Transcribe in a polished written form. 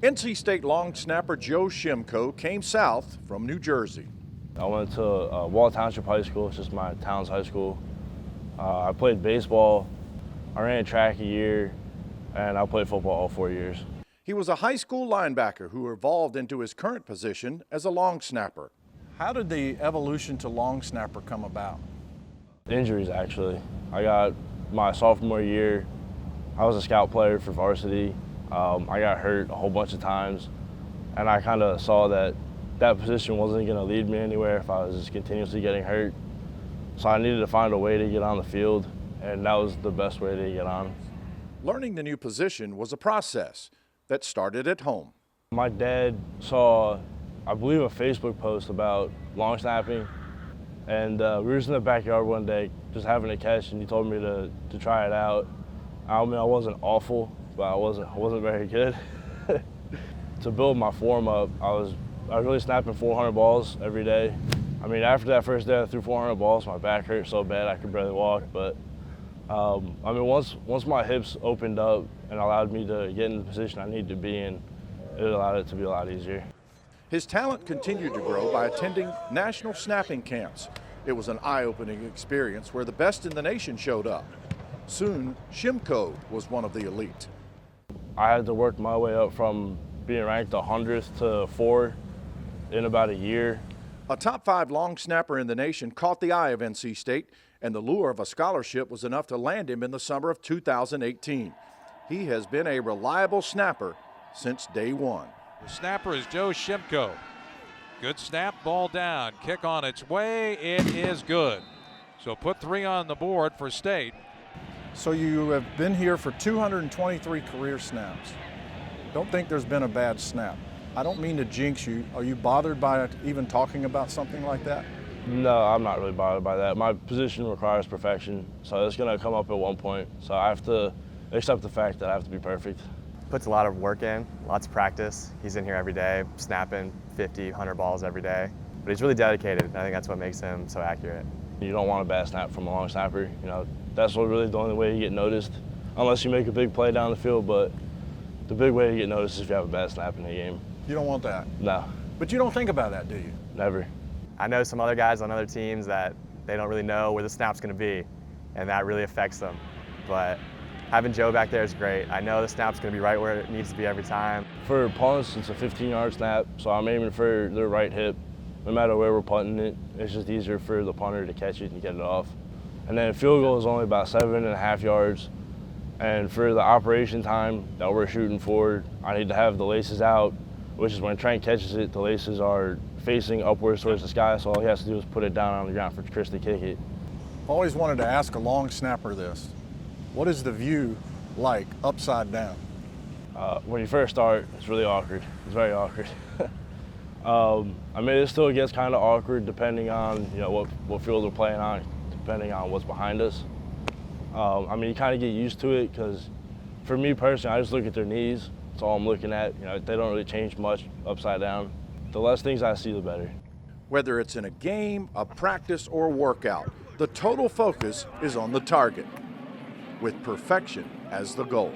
NC State long snapper Joe Shimko came south from New Jersey. I went to Wall Township High School, it's just my town's high school. I played baseball, I ran track a year, and I played football all 4 years. He was a high school linebacker who evolved into his current position as a long snapper. How did the evolution to long snapper come about? Injuries, actually. I got my sophomore year, I was a scout player for varsity. I got hurt a whole bunch of times, and I kind of saw that that position wasn't going to lead me anywhere if I was just continuously getting hurt. So I needed to find a way to get on the field, and that was the best way to get on. Learning the new position was a process that started at home. My dad saw, I believe, a Facebook post about long snapping, and we were just in the backyard one day just having a catch, and he told me to try it out. I mean, I wasn't awful, but I wasn't very good. To build my form up, I was really snapping 400 balls every day. I mean, after that first day I threw 400 balls, my back hurt so bad I could barely walk. But I mean, once my hips opened up and allowed me to get in the position I needed to be in, it allowed it to be a lot easier. His talent continued to grow by attending national snapping camps. It was an eye-opening experience where the best in the nation showed up. Soon, Shimko was one of the elite. I had to work my way up from being ranked 100th to 4 in about a year. A top 5 long snapper in the nation caught the eye of NC State, and the lure of a scholarship was enough to land him in the summer of 2018. He has been a reliable snapper since day one. The snapper is Joe Shimko. Good snap, ball down, kick on its way, it is good. So put 3 on the board for State. So you have been here for 223 career snaps. Don't think there's been a bad snap. I don't mean to jinx you. Are you bothered by even talking about something like that? No, I'm not really bothered by that. My position requires perfection, so it's going to come up at one point. So I have to accept the fact that I have to be perfect. Puts a lot of work in, lots of practice. He's in here every day, snapping 50, 100 balls every day. But he's really dedicated, and I think that's what makes him so accurate. You don't want a bad snap from a long snapper. You know, that's really the only way you get noticed, unless you make a big play down the field. But the big way to get noticed is if you have a bad snap in the game. You don't want that? No. But you don't think about that, do you? Never. I know some other guys on other teams that they don't really know where the snap's going to be, and that really affects them. But having Joe back there is great. I know the snap's going to be right where it needs to be every time. For punts, it's a 15-yard snap, so I'm aiming for the right hip. No matter where we're punting it, it's just easier for the punter to catch it and get it off. And then field goal is only about 7.5 yards. And for the operation time that we're shooting for, I need to have the laces out, which is when Trent catches it, the laces are facing upwards towards the sky, so all he has to do is put it down on the ground for Chris to kick it. I've always wanted to ask a long snapper this. What is the view like upside down? When you first start, it's really awkward. It's very awkward. I mean, it still gets kind of awkward depending on what field we're playing on, depending on what's behind us. I mean, you kind of get used to it because for me personally, I just look at their knees. That's all I'm looking at. You know, they don't really change much upside down. The less things I see, the better. Whether it's in a game, a practice, or workout, the total focus is on the target, with perfection as the goal.